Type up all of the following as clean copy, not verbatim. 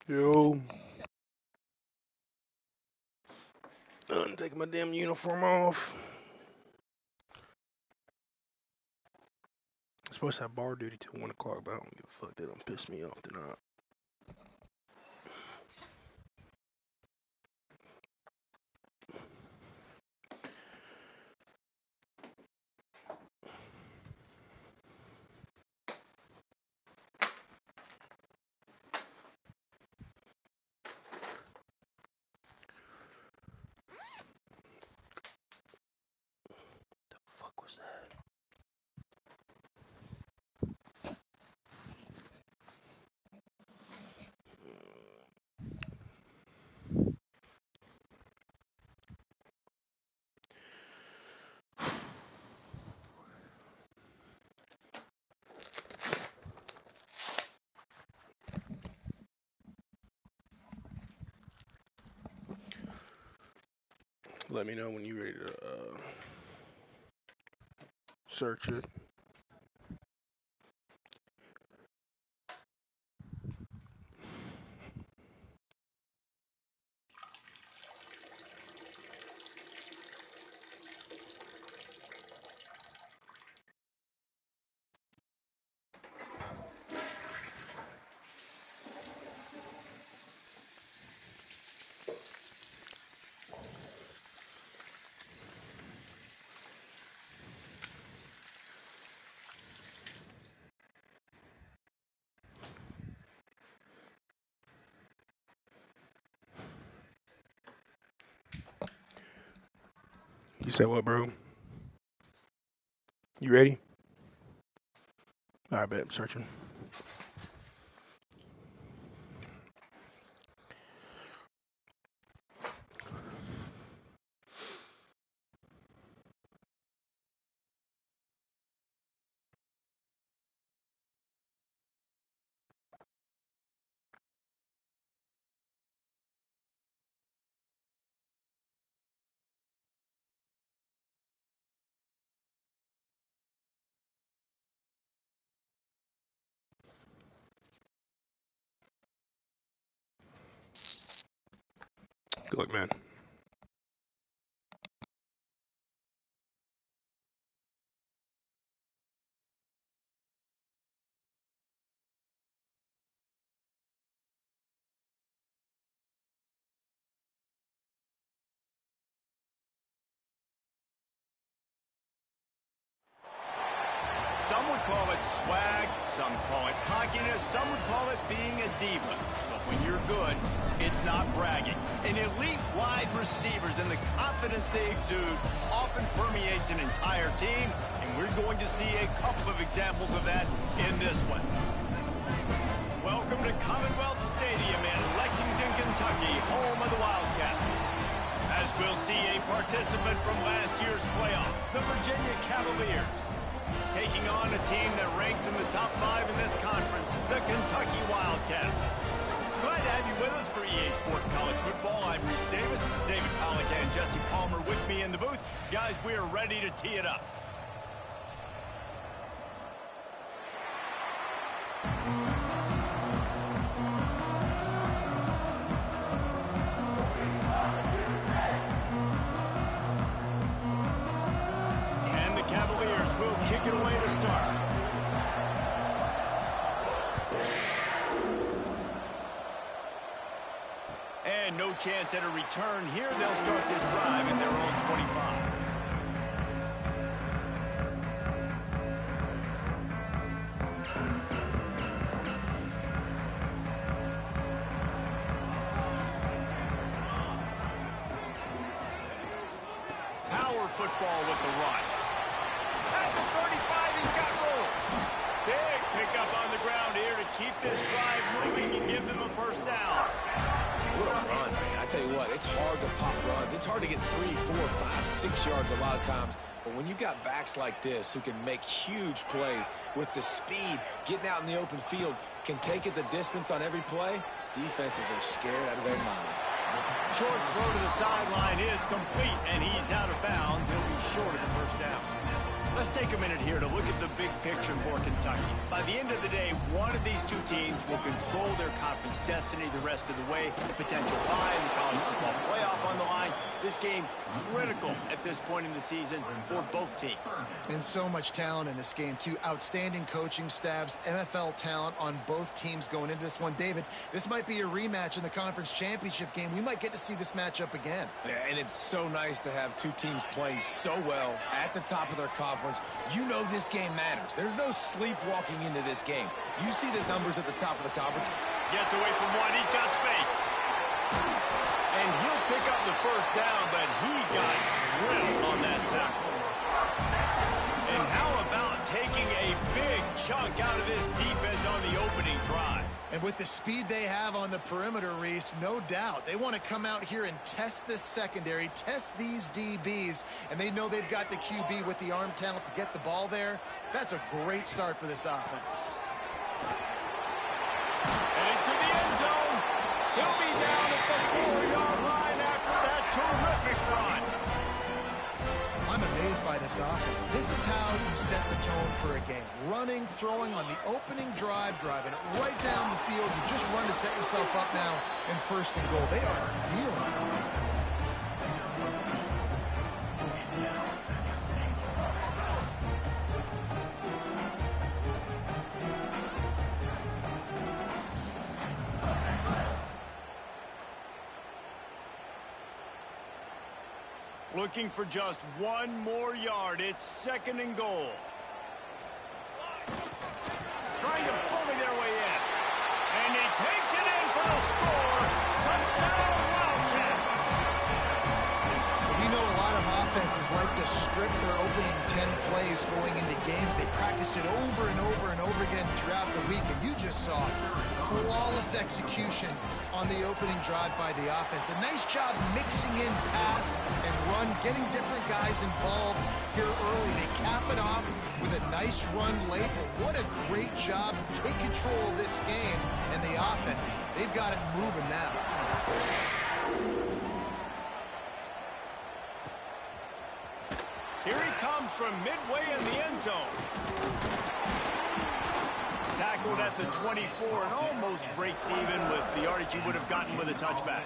Yo, I'm taking my damn uniform off. I'm supposed to have bar duty till 1 o'clock, but I don't give a fuck. That don't piss me off tonight. The fuck was that? Let me know when you're ready to search it. You said what, bro? You ready? Alright, bet. I'm searching. Good luck, man. Some would call it swag, some call it cockiness, some would call it being a diva. But when you're good, it's not bragging. And elite wide receivers and the confidence they exude often permeates an entire team, and we're going to see a couple of examples of that in this one. Welcome to Commonwealth Stadium in Lexington, Kentucky, home of the Wildcats. As we'll see a participant from last year's playoff, the Virginia Cavaliers, taking on a team that ranks in the top 5 in this conference, the Kentucky Wildcats. Glad to have you with us for EA Sports College Football. I'm Reese Davis, David Pollack and Jesse Palmer with me in the booth. Guys, we are ready to tee it up. And the Cavaliers will kick it away to start. And no chance at a return here. They'll start this drive at their own 25. Power football with the run. At the 35, he's got room. Big pickup on the ground here to keep this drive moving and give them a first down. What a run, man. I tell you what, it's hard to pop runs. It's hard to get 3, 4, 5, 6 yards a lot of times. But when you got backs like this who can make huge plays with the speed, getting out in the open field, can take it the distance on every play, defenses are scared out of their mind. Short throw to the sideline is is complete, and he's out of bounds. He'll be short of the first down. Let's take a minute here to look at the big picture for Kentucky. By the end of the day, one of these two teams will control their conference destiny the rest of the way. The potential bye in the college football playoff on the line. This game critical at this point in the season for both teams. And so much talent in this game, too. Outstanding coaching staffs, NFL talent on both teams going into this one. David, this might be a rematch in the conference championship game. We might get to see this matchup again. Yeah, and it's so nice to have two teams playing so well at the top of their conference. You know this game matters. There's no sleepwalking into this game. You see the numbers at the top of the conference. Gets away from one. He's got space. And he'll pick up the first down, but he got drilled on that tackle. And how about taking a big chunk out of this defense on the opening drive? And with the speed they have on the perimeter, Reese, no doubt, they want to come out here and test this secondary, test these DBs, and they know they've got the QB with the arm talent to get the ball there. That's a great start for this offense. And into the end zone. He'll be down at the 4-yard line after that terrific run. I'm amazed by this offense. This is how you set the tone for a game. Running, throwing on the opening drive, driving it right down the field. You just run to set yourself up now in first and goal. They are feeling it. Looking for just one more yard. It's second and goal. Trying to bully their way in. And he takes it in for the score. Touchdown, Wildcats. We know a lot of offenses like to script their opening 10 plays going into games. They practice it over and over and over again throughout the week. And you just saw flawless execution on the opening drive by the offense. A nice job mixing in pass and run, getting different guys involved here early. They cap it off with a nice run late, but what a great job to take control of this game and the offense. They've got it moving now. Here he comes from midway in the end zone. Tackled at the 24 and almost breaks even with the yardage he would have gotten with a touchback.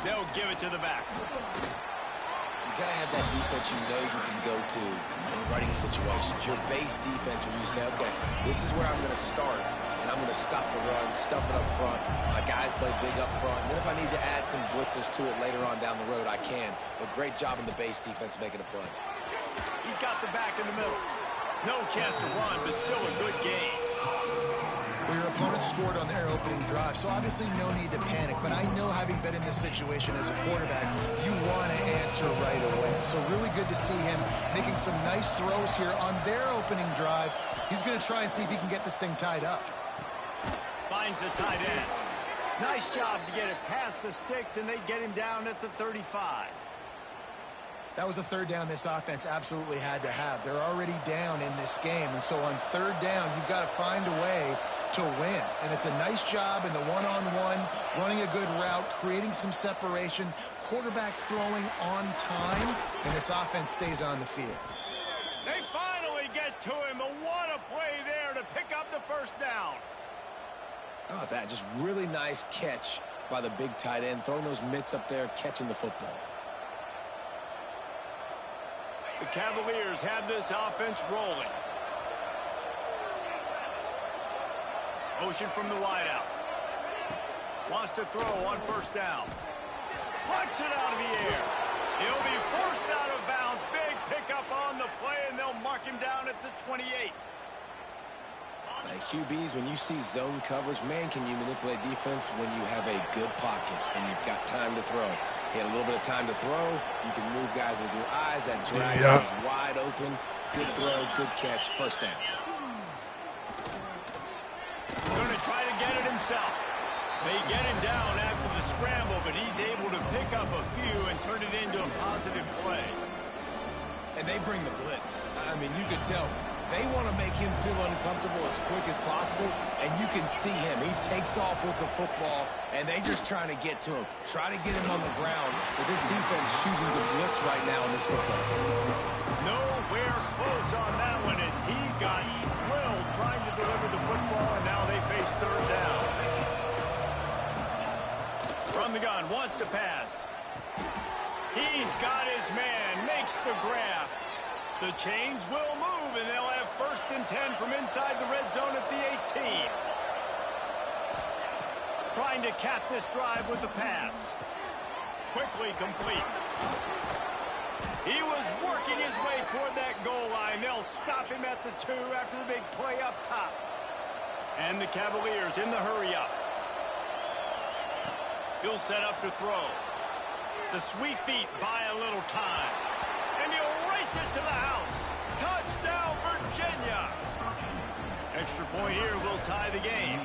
They'll give it to the back. You got to have that defense you know you can go to in running situations. Your base defense where you say, okay, this is where I'm going to start, and I'm going to stop the run, stuff it up front. My guys play big up front. And then if I need to add some blitzes to it later on down the road, I can. But great job in the base defense making a play. He's got the back in the middle. No chance to run, but still a good game. Well, your opponent scored on their opening drive, so obviously no need to panic. But I know, having been in this situation as a quarterback, you want to answer right away. So really good to see him making some nice throws here on their opening drive. He's going to try and see if he can get this thing tied up. Finds the tight end. Nice job to get it past the sticks, and they get him down at the 35. That was a third down this offense absolutely had to have. They're already down in this game, and so on third down, you've got to find a way to win. And it's a nice job in the one-on-one, running a good route, creating some separation, quarterback throwing on time, and this offense stays on the field. They finally get to him, but what a play there to pick up the first down. How about that? Just really nice catch by the big tight end, throwing those mitts up there, catching the football. The Cavaliers have this offense rolling. Motion from the wideout. Wants to throw on first down. Punts it out of the air. He'll be forced out of bounds. Big pickup on the play, and they'll mark him down at the 28. QBs, when you see zone coverage, man, can you manipulate defense when you have a good pocket and you've got time to throw. He had a little bit of time to throw. You can move guys with your eyes. That drag is wide open. Good throw, good catch, first down. Going to try to get it himself. They get him down after the scramble, but he's able to pick up a few and turn it into a positive play. And they bring the blitz. I mean, you could tell They want to make him feel uncomfortable as quick as possible, and you can see him. He takes off with the football, and they just trying to get to him, try to get him on the ground. But this defense choosing to blitz right now in this football game. Nowhere close on that one as he got drilled trying to deliver the football, and now they face third down. From the gun, wants to pass. He's got his man, makes the grab. The chains will move, and they'll have 1st and 10 from inside the red zone at the 18. Trying to cap this drive with the pass. Quickly complete. He was working his way toward that goal line. They'll stop him at the 2 after the big play up top. And the Cavaliers in the hurry up. He'll set up to throw. The sweet feet buy a little time. And he'll race it to the house. Touchdown, Virginia. Extra point here will tie the game.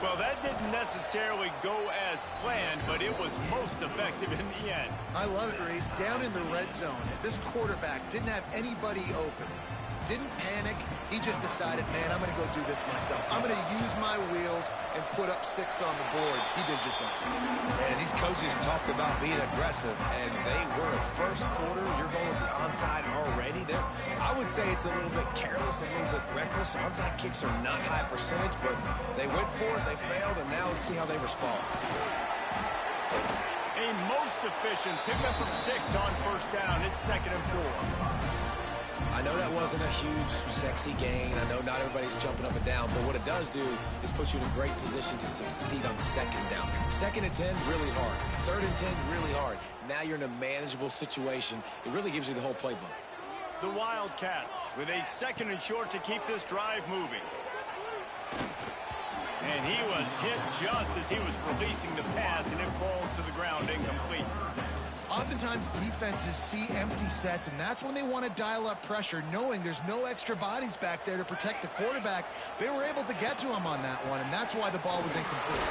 Well, that didn't necessarily go as planned, but it was most effective in the end. I love it, Reese. Down in the red zone, this quarterback didn't have anybody open. Didn't panic. He just decided, man, I'm going to go do this myself. I'm going to use my wheels and put up 6 on the board. He did just that. And these coaches talked about being aggressive, and they were. First quarter, you're going with the onside already. I would say it's a little bit careless, a little bit reckless. Onside kicks are not high percentage, but they went for it, they failed, and now let's see how they respond. A most efficient pickup of 6 on 1st down. It's 2nd and 4. I know that wasn't a huge, sexy gain. I know not everybody's jumping up and down, but what it does do is put you in a great position to succeed on 2nd down. 2nd and 10, really hard. 3rd and 10, really hard. Now you're in a manageable situation. It really gives you the whole playbook. The Wildcats with a 2nd and short to keep this drive moving. And he was hit just as he was releasing the pass, and it falls to the ground incomplete. Oftentimes, defenses see empty sets, and that's when they want to dial up pressure, knowing there's no extra bodies back there to protect the quarterback. They were able to get to him on that one, and that's why the ball was incomplete.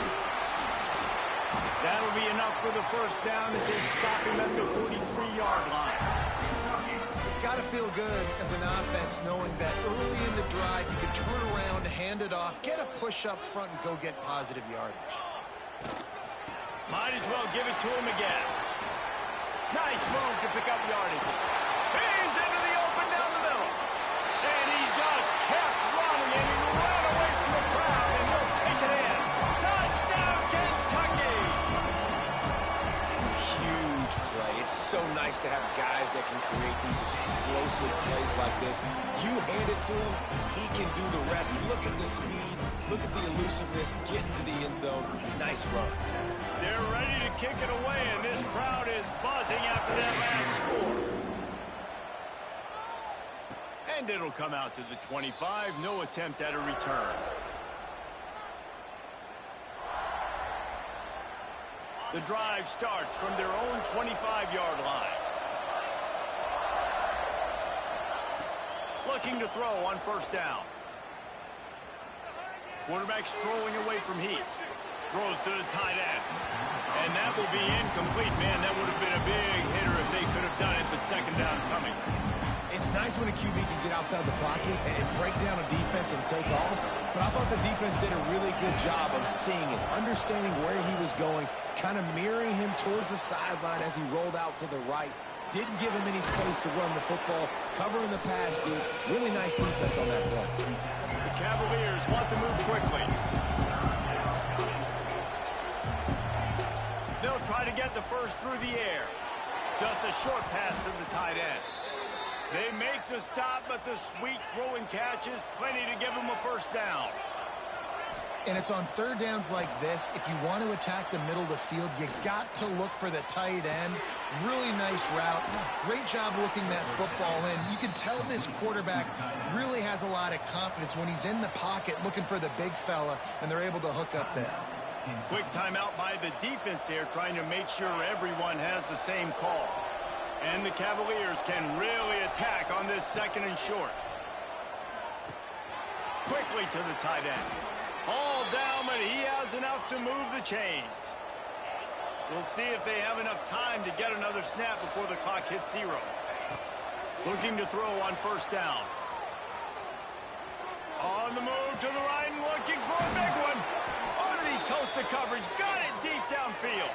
That'll be enough for the 1st down as they stop him at the 43-yard line. It's got to feel good as an offense knowing that early in the drive you can turn around, hand it off, get a push up front, and go get positive yardage. Might as well give it to him again. Nice move to pick up yardage. He's into the open down the middle. And he just kept running, and he ran away from the crowd, and he'll take it in. Touchdown, Kentucky! Huge play. It's so nice to have guys that can create these explosive plays like this. You hand it to him, he can do the rest. Look at the speed. Look at the elusiveness. Get into the end zone. Nice run. They're ready to kick it away, and this crowd is buzzing after that last score. And it'll come out to the 25. No attempt at a return. The drive starts from their own 25-yard line. Looking to throw on 1st down. Quarterback strolling away from Heath. Throws to the tight end. And that will be incomplete. Man, that would have been a big hitter if they could have done it, but 2nd down coming. It's nice when a QB can get outside the pocket and break down a defense and take off. But I thought the defense did a really good job of seeing it, understanding where he was going, kind of mirroring him towards the sideline as he rolled out to the right. Didn't give him any space to run the football, covering the pass, dude. Really nice defense on that play. The Cavaliers want to move quickly. They'll try to get the 1st through the air. Just a short pass to the tight end. They make the stop, but the sweet throwing catch is plenty to give them a 1st down. And it's on 3rd downs like this, if you want to attack the middle of the field, you got to look for the tight end. Really nice route. Great job looking that football in. You can tell this quarterback really has a lot of confidence when he's in the pocket looking for the big fella, and they're able to hook up there. Quick timeout by the defense there, trying to make sure everyone has the same call. And the Cavaliers can really attack on this 2nd and short. Quickly to the tight end. All down, but he has enough to move the chains. We'll see if they have enough time to get another snap before the clock hits 0. Looking to throw on 1st down. to the line, looking for a big one. Oh, did he toast the coverage? Got it deep downfield.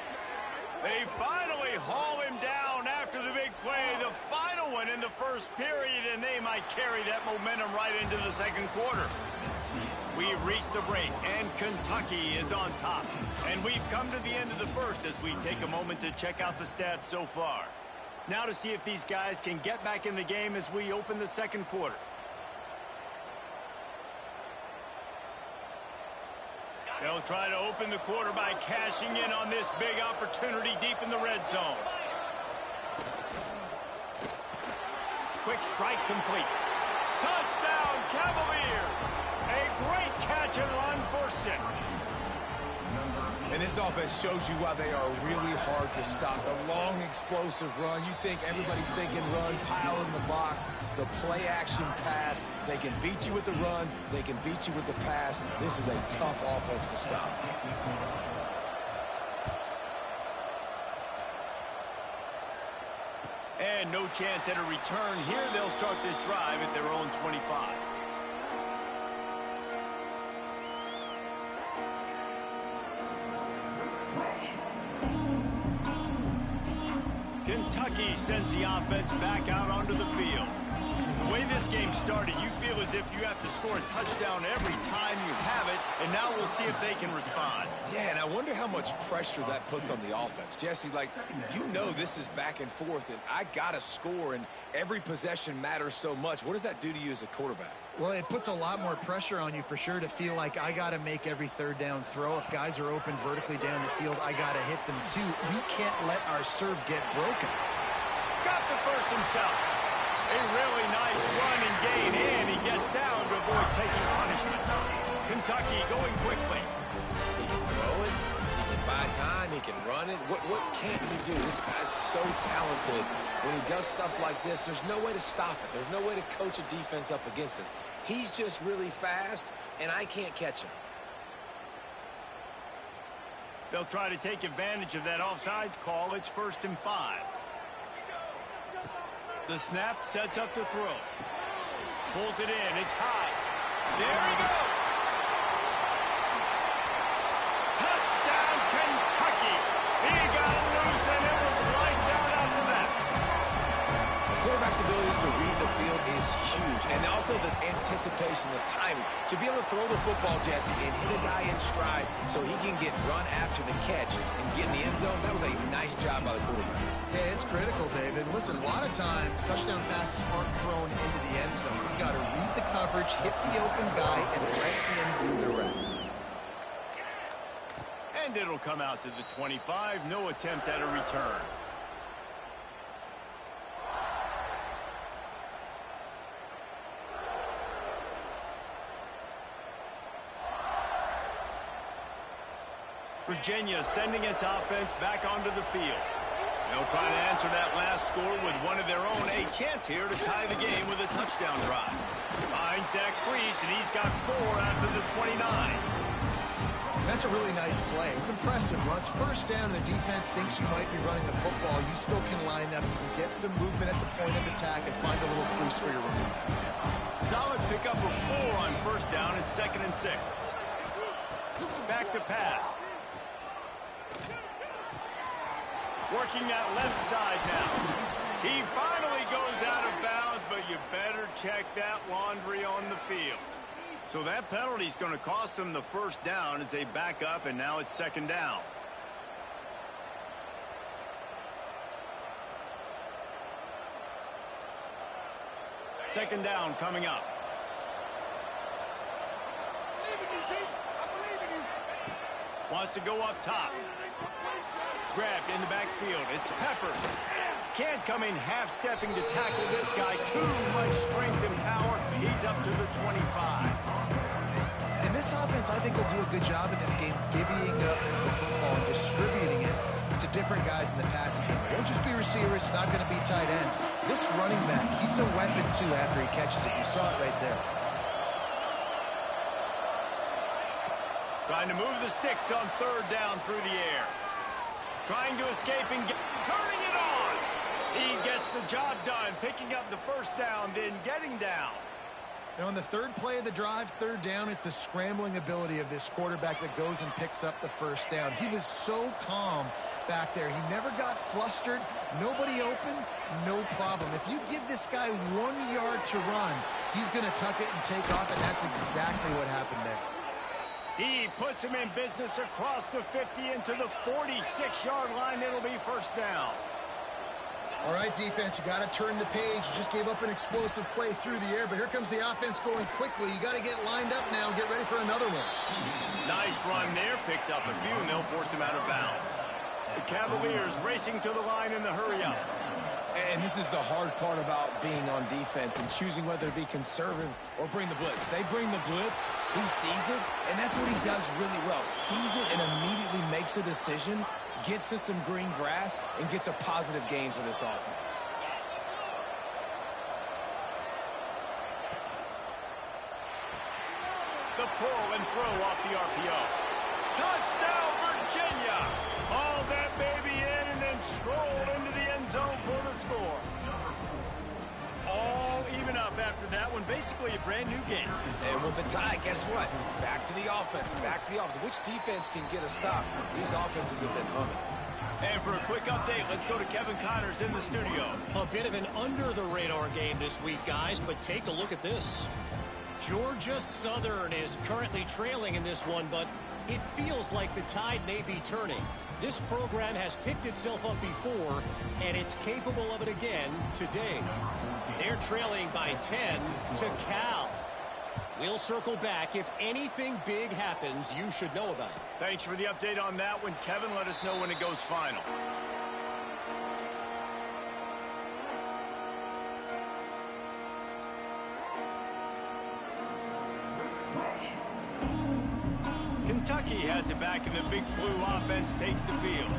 They finally haul him down after the big play, the final one in the first period, and they might carry that momentum right into the second quarter. We've reached the break, and Kentucky is on top. And we've come to the end of the first as we take a moment to check out the stats so far. Now to see if these guys can get back in the game as we open the second quarter. They'll try to open the quarter by cashing in on this big opportunity deep in the red zone. Quick strike complete. Touchdown, Cavaliers! A great catch and run for 6. And this offense shows you why they are really hard to stop. The long, explosive run. You think everybody's thinking run, pile in the box, the play-action pass. They can beat you with the run. They can beat you with the pass. This is a tough offense to stop. And no chance at a return here. They'll start this drive at their own 25. Kentucky sends the offense back out onto the field. The way this game started, you feel as if you have to score a touchdown every time you have it, and now we'll see if they can respond. Yeah, and I wonder how much pressure that puts on the offense. Jesse, like, you know this is back and forth, and I got to score, and every possession matters so much. What does that do to you as a quarterback? Well, it puts a lot more pressure on you for sure to feel like I got to make every third down throw. If guys are open vertically down the field, I got to hit them too. We can't let our serve get broken. Got the first himself. A really nice run and gain, and he gets down to avoid taking punishment. Kentucky going quickly. He can throw it. He can buy time. He can run it. What can't he do? This guy's so talented. When he does stuff like this, there's no way to stop it. There's no way to coach a defense up against this. He's just really fast, and I can't catch him. They'll try to take advantage of that offsides call. It's 1st and 5. The snap sets up the throw. Pulls it in. It's high. There he goes. Touchdown, Kentucky. He got loose, and it was lights out after that. A quarterback's abilities to read the field is huge, and also the anticipation, the timing. To be able to throw the football, Jesse, and hit a guy in stride so he can get run after the catch and get in the end zone, that was a nice job by the quarterback. Yeah, it's critical, David. Listen, a lot of times touchdown passes aren't thrown into the end zone. You've got to read the coverage, hit the open guy, and let him do the rest. And it'll come out to the 25. No attempt at a return. Virginia sending its offense back onto the field. They'll try to answer that last score with one of their own. A chance here to tie the game with a touchdown drive. Finds that crease, and he's got 4 after the 29. That's a really nice play. It's impressive. Once first down, the defense thinks you might be running the football. You still can line up, you can get some movement at the point of attack, and find a little crease for your running back. Solid pickup of 4 on first down. It's 2nd and 6. Back to pass. Working that left side now. He finally goes out of bounds, but you better check that laundry on the field. So that penalty is going to cost them the first down as they back up, and now it's 2nd down. Second down coming up. Wants to go up top. Grabbed in the backfield. It's Peppers. Can't come in half-stepping to tackle this guy. Too much strength and power. He's up to the 25. And this offense, I think, will do a good job in this game divvying up the football and distributing it to different guys in the passing game. It won't just be receivers. It's not going to be tight ends. This running back, he's a weapon, too, after he catches it. You saw it right there. Trying to move the sticks on 3rd down through the air. Trying to escape and turning it on. He gets the job done, picking up the first down, then getting down. Now, on the third play of the drive, third down, it's the scrambling ability of this quarterback that goes and picks up the first down. He was so calm back there. He never got flustered. Nobody open, no problem. If you give this guy 1 yard to run, he's going to tuck it and take off, and that's exactly what happened there. He puts him in business across the 50 into the 46-yard line. It'll be first down. All right, defense, you got to turn the page. You just gave up an explosive play through the air, but here comes the offense going quickly. You got to get lined up now. Get ready for another one. Nice run there. Picks up a few, and they'll force him out of bounds. The Cavaliers racing to the line in the hurry-up. And this is the hard part about being on defense and choosing whether to be conservative or bring the blitz. They bring the blitz, he sees it, and that's what he does really well. Sees it and immediately makes a decision, gets to some green grass, and gets a positive gain for this offense. The pull and throw off the RPO. Touchdown, Virginia! Haul that baby in and then strolled into the end zone for the score. All even up after that one. Basically a brand new game. And with a tie, guess what? Back to the offense, back to the offense. Which defense can get a stop? These offenses have been humming. And for a quick update, let's go to Kevin Connors in the studio. A bit of an under-the-radar game this week, guys, but take a look at this. Georgia Southern is currently trailing in this one, but it feels like the tide may be turning. This program has picked itself up before, and it's capable of it again today. They're trailing by 10 to Cal. We'll circle back. If anything big happens, you should know about it. Thanks for the update on that one, Kevin. Let us know when it goes final. Kentucky has it back, and the Big Blue offense takes the field.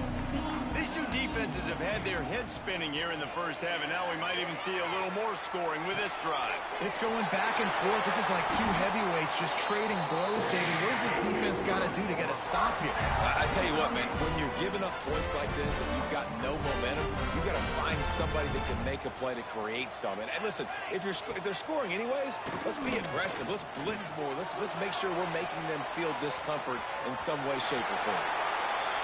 These two defenses have had their heads spinning here in the first half, and now we might even see a little more scoring with this drive. It's going back and forth. This is like two heavyweights just trading blows, David. What does this defense got to do to get a stop here? I tell you what, man, when you're giving up points like this and you've got no momentum, you've got to find somebody that can make a play to create something. And listen, if they're scoring anyways, let's be aggressive. Let's blitz more. Let's make sure we're making them feel discomfort in some way, shape, or form.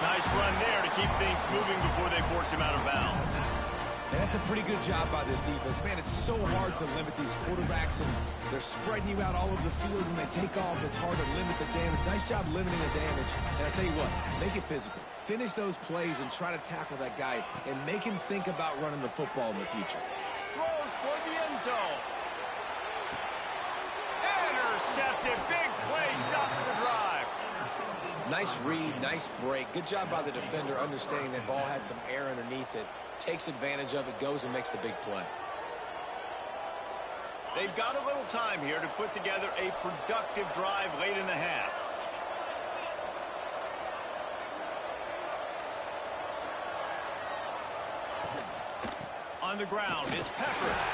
Nice run there to keep things moving before they force him out of bounds. And that's a pretty good job by this defense. Man, it's so hard to limit these quarterbacks, and they're spreading you out all over the field. When they take off, it's hard to limit the damage. Nice job limiting the damage. And I tell you what, make it physical. Finish those plays and try to tackle that guy and make him think about running the football in the future. Throws for the end zone. Intercepted. Big play stops the drive. Nice read, nice break. Good job by the defender understanding that ball had some air underneath it. Takes advantage of it, goes and makes the big play. They've got a little time here to put together a productive drive late in the half. On the ground, it's Peppers.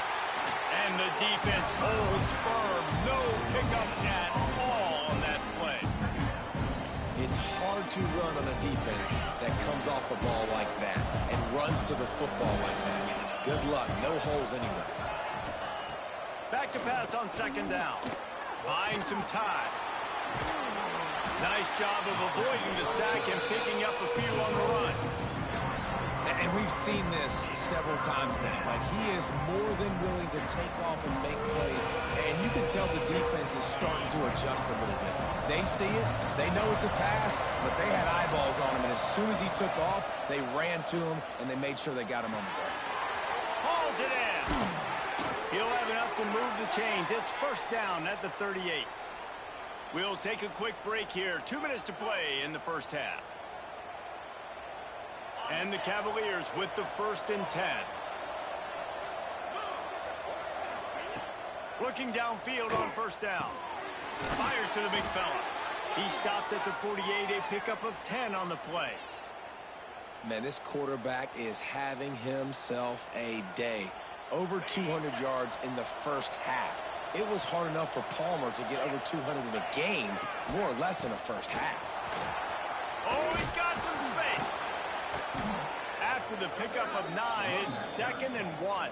And the defense holds firm. No pickup at all on that play. It's hard to run on a defense that comes off the ball like that and runs to the football like that. Good luck. No holes anywhere. Back to pass on second down. Buying some time. Nice job of avoiding the sack and picking up a few on the run. And we've seen this several times now. Like, he is more than willing to take off and make plays. And you can tell the defense is starting to adjust a little bit. They see it. They know it's a pass, but they had eyeballs on him. And as soon as he took off, they ran to him, and they made sure they got him on the ground. Hauls it in. He'll have enough to move the chains. It's first down at the 38. We'll take a quick break here. 2 minutes to play in the first half. And the Cavaliers with the 1st and 10. Looking downfield on first down. Fires to the big fella. He stopped at the 48, a pickup of 10 on the play. Man, this quarterback is having himself a day. Over 200 yards in the first half. It was hard enough for Palmer to get over 200 in a game, more or less in the first half. Oh, he's got some space. After the pickup of 9, it's 2nd and 1.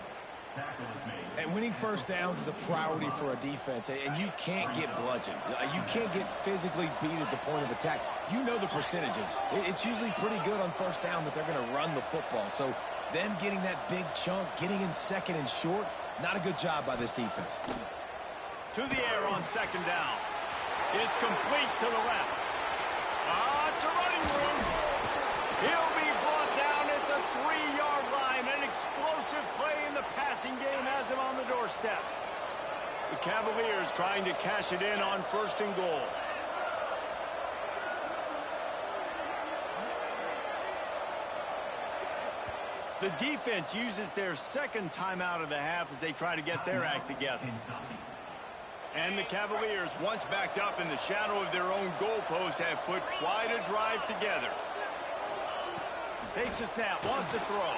And winning first downs is a priority for a defense, and you can't get bludgeoned. You can't get physically beat at the point of attack. You know the percentages. It's usually pretty good on first down that they're going to run the football. So them getting that big chunk, getting in second and short, not a good job by this defense. To the air on second down. It's complete to the left. It's a running room. He'll be brought down at the 3-yard line. An explosive play in the passing game has him on the doorstep. The Cavaliers trying to cash it in on first and goal. The defense uses their second timeout of the half as they try to get their act together. And the Cavaliers, once backed up in the shadow of their own goalpost, have put quite a drive together. Takes a snap, wants to throw.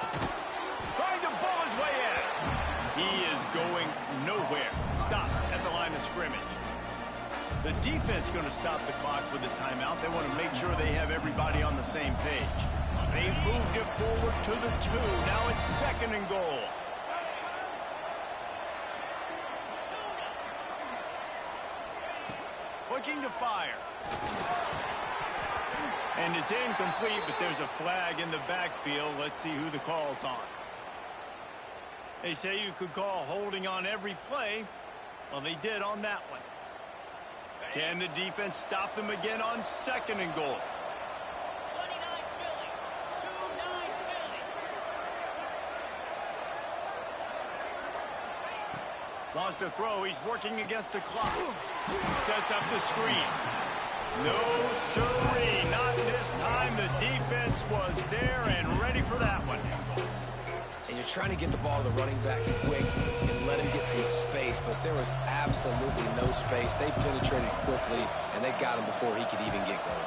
Trying to bull his way in. He is going nowhere. Stop at the line of scrimmage. The defense going to stop the clock with a timeout. They want to make sure they have everybody on the same page. They've moved it forward to the 2. Now it's second and goal. Looking to fire. And it's incomplete, but there's a flag in the backfield. Let's see who the call's on. They say you could call holding on every play. Well, they did on that one. Can the defense stop them again on second and goal? Wants to throw. He's working against the clock. Sets up the screen. No, sirree. Not this time. The defense was there and ready for that one. And you're trying to get the ball to the running back quick and let him get some space, but there was absolutely no space. They penetrated quickly, and they got him before he could even get going.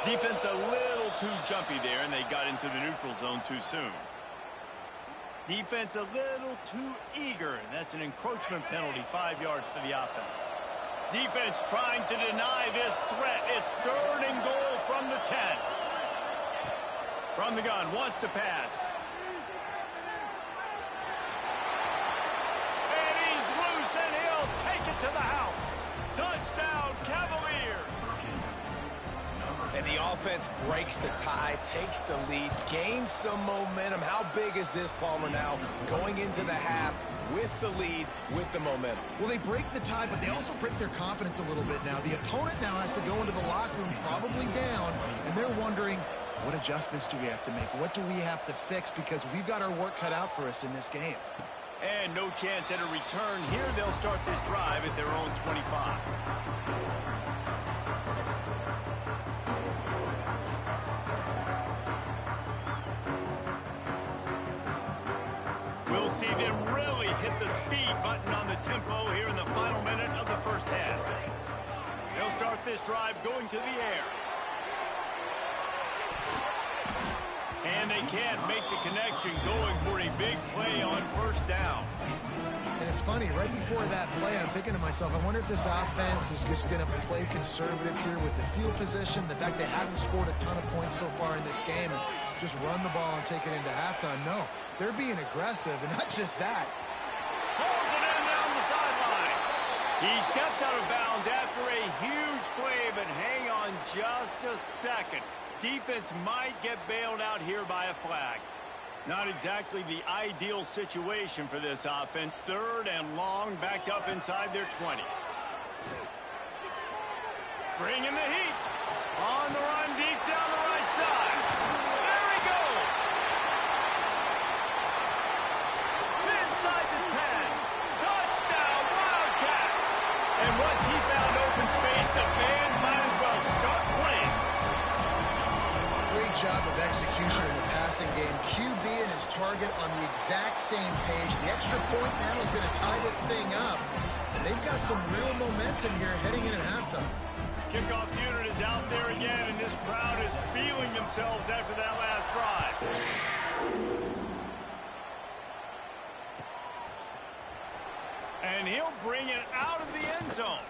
Defense a little too jumpy there, and they got into the neutral zone too soon. Defense a little too eager, and that's an encroachment penalty, 5 yards for the offense. Defense trying to deny this threat. It's third and goal from the 10. From the gun, wants to pass. And he's loose, and he'll take it to the house. Touchdown, Cavaliers. And the offense breaks the tie, takes the lead, gains some momentum. How big is this, Palmer, now going into the half with the lead, with the momentum? Well, they break the tie, but they also break their confidence a little bit now. The opponent now has to go into the locker room probably down, and they're wondering, what adjustments do we have to make? What do we have to fix? Because we've got our work cut out for us in this game. And no chance at a return here. They'll start this drive at their own 25. We'll see them really hit the speed button on the tempo here in the final minute of the first half. They'll start this drive going to the air. And they can't make the connection, going for a big play on first down. And it's funny, right before that play, I'm thinking to myself, I wonder if this offense is just going to play conservative here with the field position, the fact they haven't scored a ton of points so far in this game, and just run the ball and take it into halftime. No, they're being aggressive, and not just that. Pulls it in down the sideline. He stepped out of bounds after a huge play, but hang on just a second. Defense might get bailed out here by a flag. Not exactly the ideal situation for this offense. Third and long, backed up inside their 20. Bringing the heat. On the run, deep down the right side. There he goes. Inside the 10. Touchdown, Wildcats. And once he found open space, the band might as well start playing. Great job of execution in the passing game. QB and his target on the exact same page. The extra point now is going to tie this thing up. And they've got some real momentum here heading in at halftime. Kickoff unit is out there again, and this crowd is feeling themselves after that last drive. And he'll bring it out of the end zone.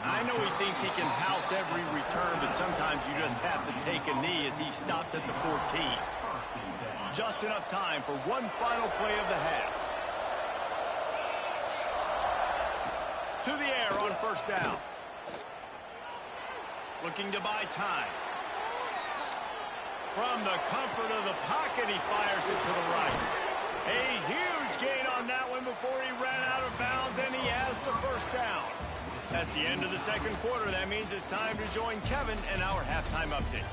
I know he thinks he can house every return, but sometimes you just have to take a knee as he stopped at the 14. Just enough time for one final play of the half. To the air on first down. Looking to buy time. From the comfort of the pocket, he fires it to the right. A huge gain on that one before he ran out of bounds, and he has the first down. That's the end of the second quarter. That means it's time to join Kevin and our halftime update.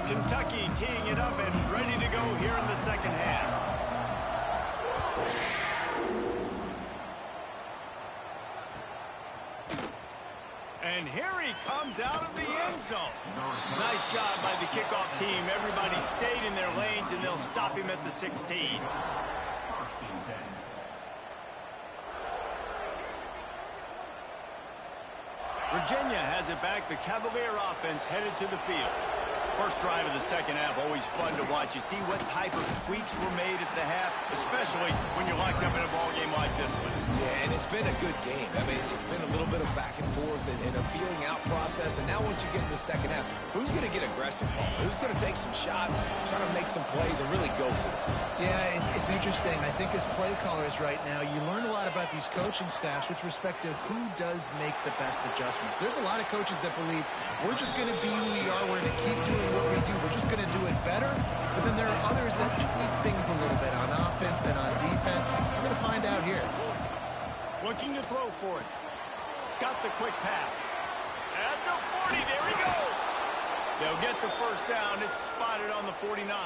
Kentucky teeing it up and ready to go here in the second half. And here he comes out of the end zone. Nice job by the kickoff team. Everybody stayed in their lanes, and they'll stop him at the 16. Virginia has it back. The Cavalier offense headed to the field. First drive of the second half, always fun to watch. You see what type of tweaks were made at the half, especially when you're locked up in a ball game like this one. Yeah, and it's been a good game. I mean, it's been a little bit of back and forth and a feeling out process. And now once you get in the second half, who's going to get aggressive, Paul? Who's going to take some shots, try to make some plays, and really go for it? Yeah, it's interesting. I think as play callers right now, you learn a lot about these coaching staffs with respect to who does make the best adjustments. There's a lot of coaches that believe we're just going to be who we are. We're going to keep doing what we do. We're just going to do it better. But then there are others that tweak things a little bit on offense and on defense. We're going to find out here. Looking to throw for it. Got the quick pass. At the 40, there he goes. They'll get the first down. It's spotted on the 49.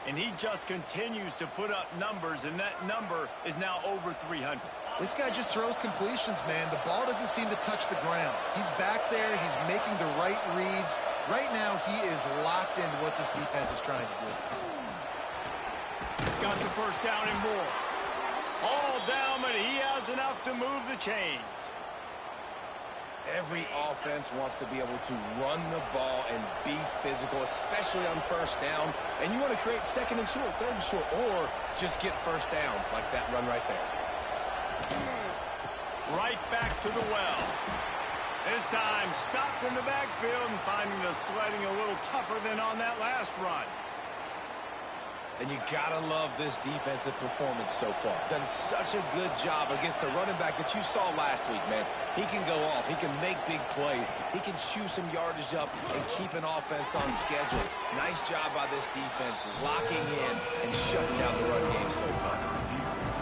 And he just continues to put up numbers, and that number is now over 300. This guy just throws completions, man. The ball doesn't seem to touch the ground. He's back there. He's making the right reads. Right now, he is locked into what this defense is trying to do. Got the first down and more. All down, but he has enough to move the chains. Every offense wants to be able to run the ball and be physical, especially on first down. And you want to create second and short, third and short, or just get first downs like that run right there. Right back to the well. This time stopped in the backfield and finding the sledding a little tougher than on that last run. And you gotta love this defensive performance so far. Done such a good job against the running back that you saw last week, man. He can go off. He can make big plays. He can chew some yardage up and keep an offense on schedule. Nice job by this defense locking in and shutting down the run game so far.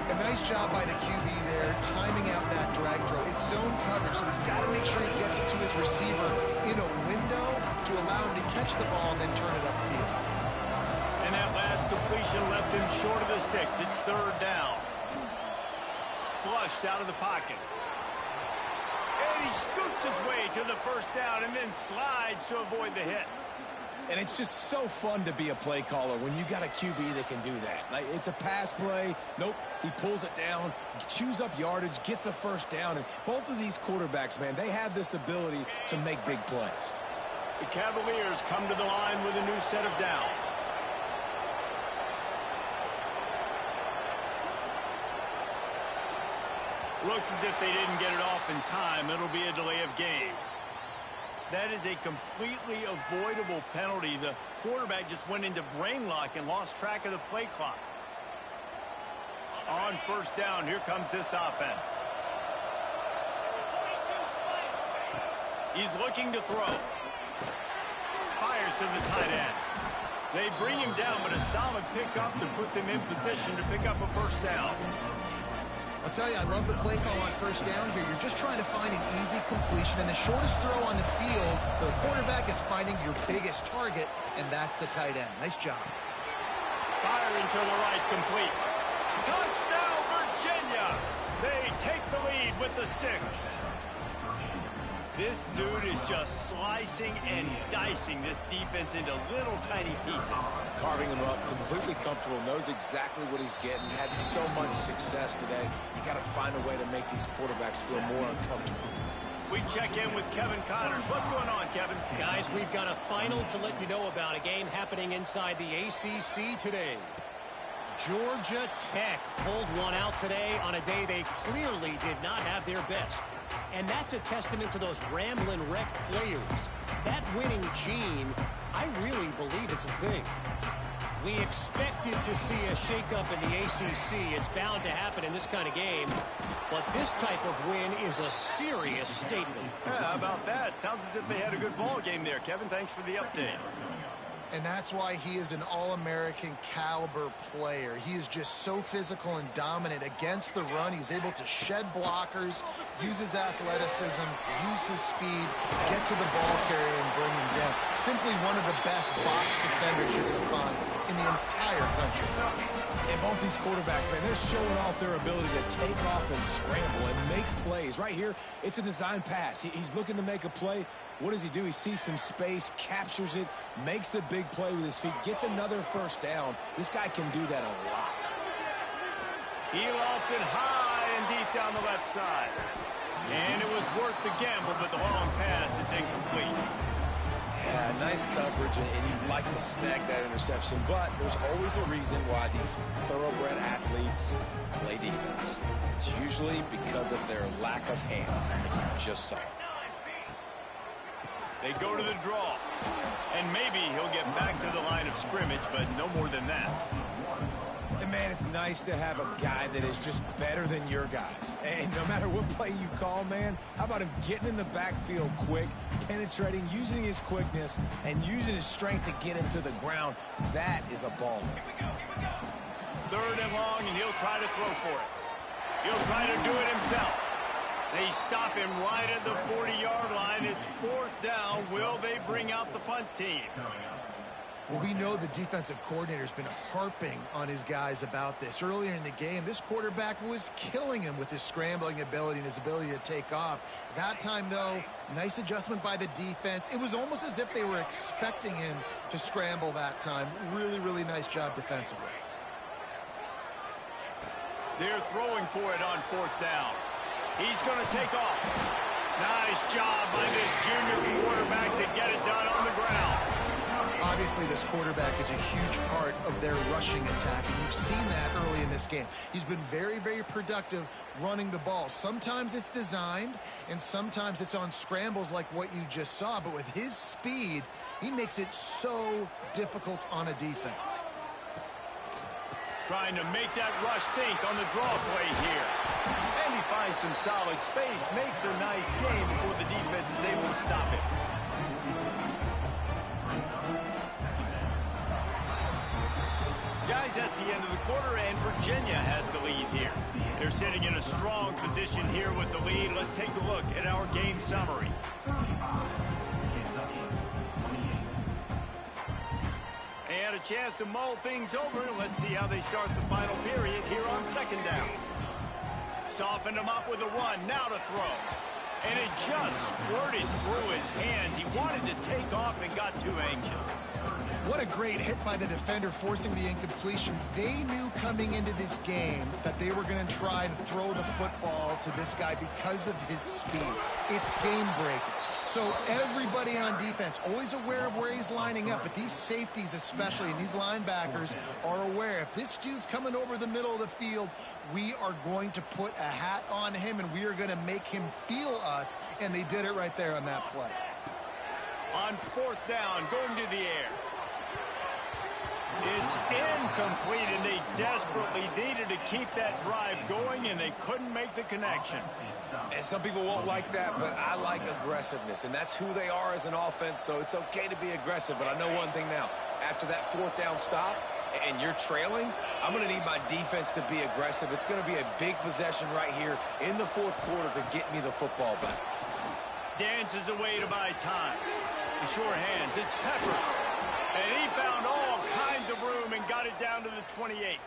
A nice job by the QB there, timing out that drag throw. It's zone coverage, so he's got to make sure he gets it to his receiver in a window to allow him to catch the ball and then turn it upfield. And that last completion left him short of the sticks. It's third down. Flushed out of the pocket. And he scoots his way to the first down and then slides to avoid the hit. And it's just so fun to be a play caller when you got a QB that can do that. Like, it's a pass play. Nope, he pulls it down, chews up yardage, gets a first down. And both of these quarterbacks, man, they have this ability to make big plays. The Cavaliers come to the line with a new set of downs. Looks as if they didn't get it off in time. It'll be a delay of game. That is a completely avoidable penalty. The quarterback just went into brain lock and lost track of the play clock. On first down, here comes this offense. He's looking to throw. Fires to the tight end. They bring him down, but a solid pickup to put them in position to pick up a first down. I'll tell you, I love the play call on first down here. You're just trying to find an easy completion, and the shortest throw on the field for the quarterback is finding your biggest target, and that's the tight end. Nice job. Firing to the right, complete. Touchdown, Virginia! They take the lead with the 6. This dude is just slicing and dicing this defense into little tiny pieces. Carving him up, completely comfortable, knows exactly what he's getting, had so much success today. You got to find a way to make these quarterbacks feel more uncomfortable. We check in with Kevin Connors. What's going on, Kevin? Guys, we've got a final to let you know about, a game happening inside the ACC today. Georgia Tech pulled one out today on a day they clearly did not have their best. And that's a testament to those rambling wreck players. That winning gene, I really believe it's a thing. We expected to see a shakeup in the ACC. It's bound to happen in this kind of game. But this type of win is a serious statement. Yeah, how about that? Sounds as if they had a good ball game there, Kevin. Thanks for the update. And that's why he is an All-American caliber player. He is just so physical and dominant against the run. He's able to shed blockers, use his athleticism, use his speed, get to the ball carrier and bring him down. Simply one of the best box defenders you're going to find in the entire country. And both these quarterbacks, man, they're showing off their ability to take off and scramble and make plays. Right here, it's a design pass. He's looking to make a play. What does he do? He sees some space, captures it, makes the big play with his feet, gets another first down. This guy can do that a lot. He lofts it high and deep down the left side. And it was worth the gamble, but the long pass is incomplete. Yeah, nice coverage, and you'd like to snag that interception, but there's always a reason why these thoroughbred athletes play defense. It's usually because of their lack of hands, like you just saw. They go to the draw, and maybe he'll get back to the line of scrimmage, but no more than that. And man, it's nice to have a guy that is just better than your guys. And no matter what play you call, man, how about him getting in the backfield quick, penetrating, using his quickness, and using his strength to get him to the ground? That is a baller. Third and long, and he'll try to throw for it. He'll try to do it himself. They stop him right at the 40-yard line. It's fourth down. Will they bring out the punt team? Well, we know the defensive coordinator's been harping on his guys about this. Earlier in the game, this quarterback was killing him with his scrambling ability and his ability to take off. That time, though, nice adjustment by the defense. It was almost as if they were expecting him to scramble that time. Really, really nice job defensively. They're throwing for it on fourth down. He's going to take off. Nice job by this junior quarterback to get it done on the ground. Obviously, this quarterback is a huge part of their rushing attack, and you've seen that early in this game. He's been very, very productive running the ball. Sometimes it's designed, and sometimes it's on scrambles like what you just saw. But with his speed, he makes it so difficult on a defense. Trying to make that rush think on the draw play here. And he finds some solid space, makes a nice game before the defense is able to stop it. Guys, that's the end of the quarter, and Virginia has the lead here. They're sitting in a strong position here with the lead. Let's take a look at our game summary. And a chance to mull things over. Let's see how they start the final period here on second down. Softened him up with a run, now to throw. And it just squirted through his hands. He wanted to take off and got too anxious. What a great hit by the defender, forcing the incompletion. They knew coming into this game that they were going to try and throw the football to this guy because of his speed. It's game-breaking. So everybody on defense, always aware of where he's lining up, but these safeties especially, and these linebackers are aware. If this dude's coming over the middle of the field, we are going to put a hat on him, and we are going to make him feel us, and they did it right there on that play. On fourth down, going to the air. It's incomplete, and they desperately needed to keep that drive going, and they couldn't make the connection. And some people won't like that, but I like aggressiveness, and that's who they are as an offense, so it's okay to be aggressive. But I know one thing now. After that fourth down stop and you're trailing, I'm going to need my defense to be aggressive. It's going to be a big possession right here in the fourth quarter to get me the football back. Dances away to buy time. The sure hands, it's Peppers. And he found all kinds of room and got it down to the 28.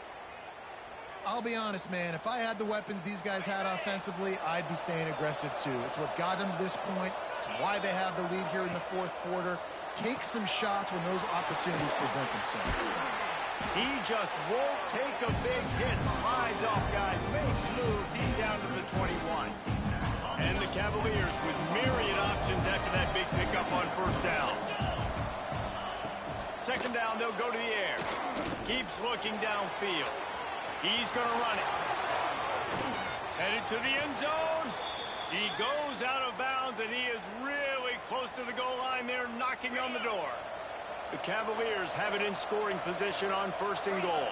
I'll be honest, man. If I had the weapons these guys had offensively, I'd be staying aggressive too. It's what got them to this point. It's why they have the lead here in the fourth quarter. Take some shots when those opportunities present themselves. He just won't take a big hit. Slides off guys, makes moves. He's down to the 21. And the Cavaliers with myriad options after that big pickup on first down. Second down, they'll go to the air. Keeps looking downfield. He's going to run it. Headed to the end zone. He goes out of bounds, and he is really close to the goal line there, knocking on the door. The Cavaliers have it in scoring position on first and goal.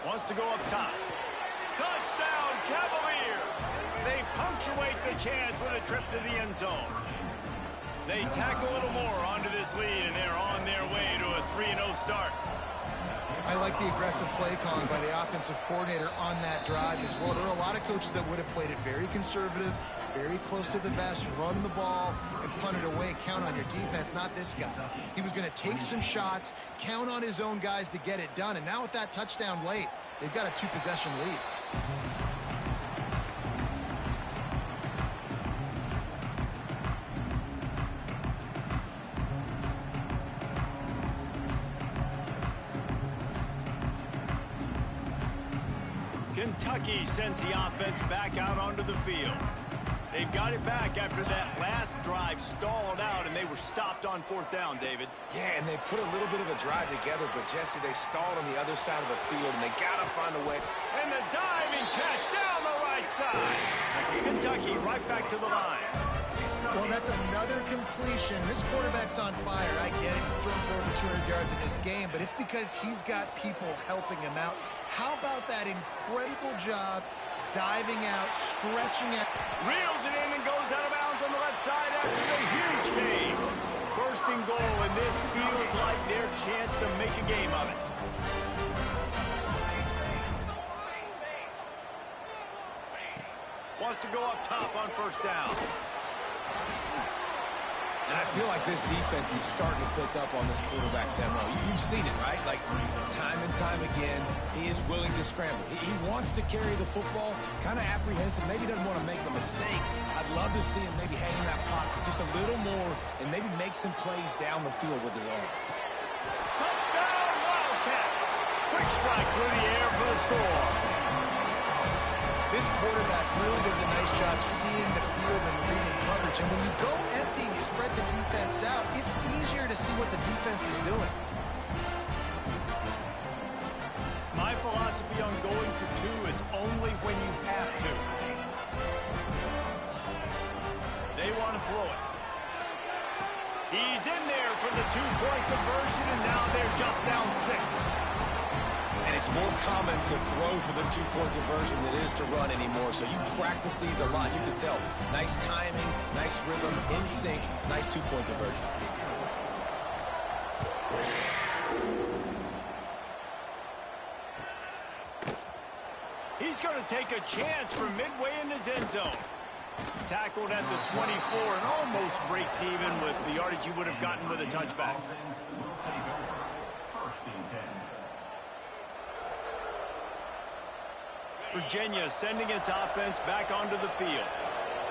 Wants to go up top. Touchdown, Cavaliers! They punctuate the chance with a trip to the end zone. They tack a little more onto this lead, and they're on their way to a 3-0 start. I like the aggressive play calling by the offensive coordinator on that drive as well. There are a lot of coaches that would have played it very conservative, very close to the vest, run the ball, and punt it away. Count on your defense, not this guy. He was going to take some shots, count on his own guys to get it done. And now with that touchdown late, they've got a 2-possession lead. Kentucky sends the offense back out onto the field. They've got it back after that last drive stalled out, and they were stopped on fourth down, David. Yeah, and they put a little bit of a drive together, but, Jesse, they stalled on the other side of the field, and they got to find a way. And the diving catch down the right side. Kentucky right back to the line. Well, that's another completion. This quarterback's on fire. I get it. He's thrown for over 200 yards in this game, but it's because he's got people helping him out. How about that incredible job diving out, stretching out? Reels it in and goes out of bounds on the left side after the huge game. First and goal, and this feels like their chance to make a game of it. Wants to go up top on first down. And I feel like this defense is starting to pick up on this quarterback's MO. You've seen it, right? Like, time and time again, he is willing to scramble. He wants to carry the football, kind of apprehensive, maybe doesn't want to make a mistake. I'd love to see him maybe hang in that pocket just a little more and maybe make some plays down the field with his arm. Touchdown, Wildcats! Quick strike through the air for the score. This quarterback really does a nice job seeing the field and reading coverage. And when you go empty and you spread the defense out, it's easier to see what the defense is doing. My philosophy on going for two is only when you have to. They want to throw it. He's in there for the two-point conversion, and now they're just down 6. And it's more common to throw for the two-point conversion than it is to run anymore. So you practice these a lot. You can tell. Nice timing, nice rhythm, in sync, nice two-point conversion. He's going to take a chance from midway in his end zone. Tackled at the 24 and almost breaks even with the yardage he would have gotten with a touchback. Virginia sending its offense back onto the field.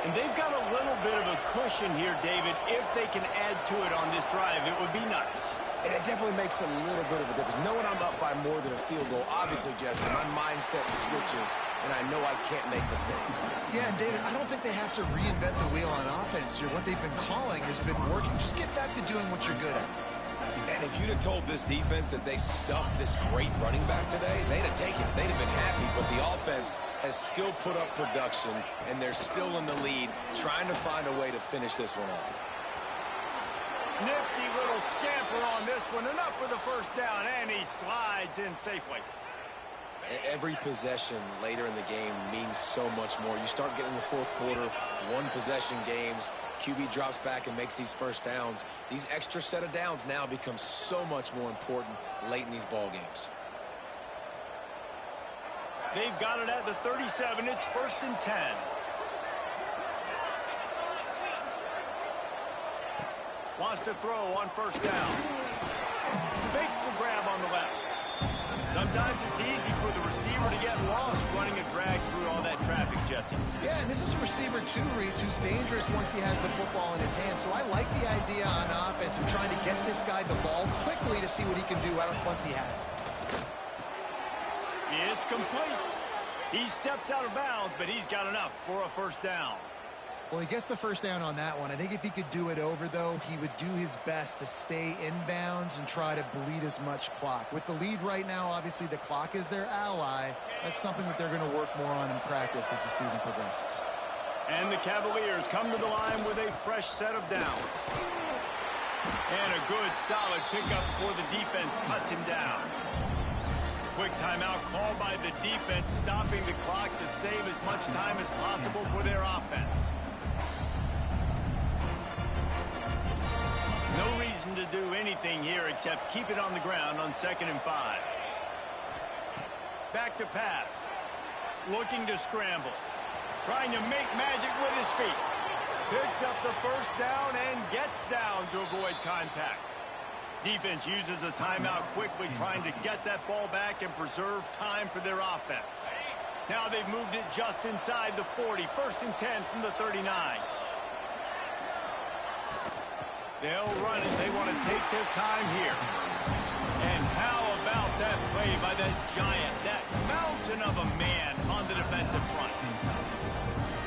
And they've got a little bit of a cushion here, David. If they can add to it on this drive, it would be nice. And it definitely makes a little bit of a difference. Knowing I'm up by more than a field goal, obviously, Jesse, my mindset switches, and I know I can't make mistakes. Yeah, and David, I don't think they have to reinvent the wheel on offense here. What they've been calling has been working. Just get back to doing what you're good at. And if you'd have told this defense that they stuffed this great running back today, they'd have taken it. They'd have been happy. But the offense has still put up production, and they're still in the lead, trying to find a way to finish this one off. Nifty little scamper on this one. Enough for the first down, and he slides in safely. Every possession later in the game means so much more. You start getting the fourth quarter, one-possession games. QB drops back and makes these first downs. These extra set of downs now become so much more important late in these ball games. They've got it at the 37. It's 1st and 10. Wants to throw on first down. Makes the grab on the left. Sometimes it's easy for the receiver to get lost running a drag through all that traffic, Jesse. Yeah, and this is a receiver too, Reese, who's dangerous once he has the football in his hands. So I like the idea on offense of trying to get this guy the ball quickly to see what he can do once he has it. It's complete. He steps out of bounds, but he's got enough for a first down. Well, he gets the first down on that one. I think if he could do it over, though, he would do his best to stay inbounds and try to bleed as much clock. With the lead right now, obviously the clock is their ally. That's something that they're going to work more on in practice as the season progresses. And the Cavaliers come to the line with a fresh set of downs. And a good, solid pickup before the defense cuts him down. Quick timeout called by the defense, stopping the clock to save as much time as possible for their offense. No reason to do anything here except keep it on the ground on 2nd and 5. Back to pass. Looking to scramble. Trying to make magic with his feet. Picks up the first down and gets down to avoid contact. Defense uses a timeout quickly, trying to get that ball back and preserve time for their offense. Now they've moved it just inside the 40. 1st and 10 from the 39. They'll run it. They want to take their time here. And how about that play by that giant, that mountain of a man on the defensive front?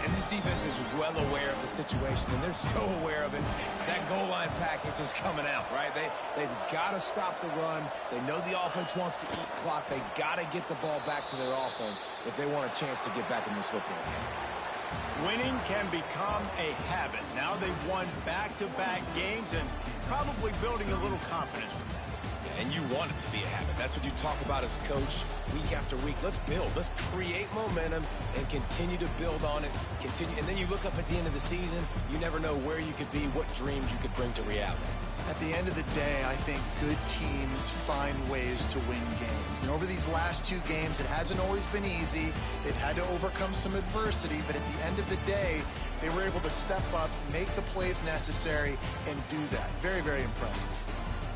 And this defense is well aware of the situation, and they're so aware of it. That goal line package is coming out, right? They've got to stop the run. They know the offense wants to eat clock. They got to get the ball back to their offense if they want a chance to get back in this football game. Winning can become a habit. Now they've won back-to-back games and probably building a little confidence from that. Yeah, and you want it to be a habit. That's what you talk about as a coach week after week. Let's build. Let's create momentum and continue to build on it. And then you look up at the end of the season, you never know where you could be, what dreams you could bring to reality. At the end of the day, I think good teams find ways to win games. And over these last 2 games, it hasn't always been easy. They've had to overcome some adversity, but at the end of the day, they were able to step up, make the plays necessary, and do that. Very, very impressive.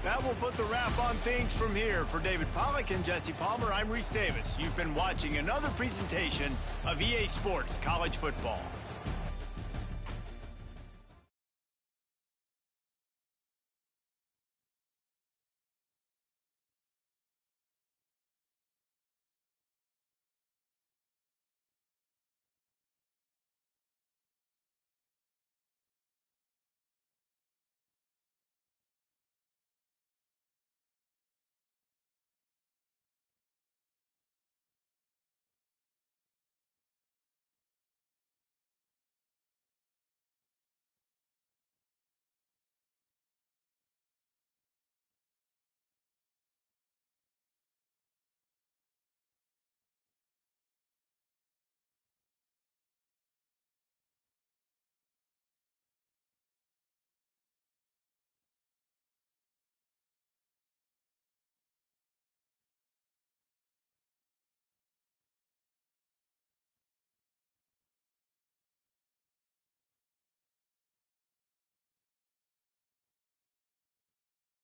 That will put the wrap on things from here. For David Pollack and Jesse Palmer, I'm Reese Davis. You've been watching another presentation of EA Sports College Football.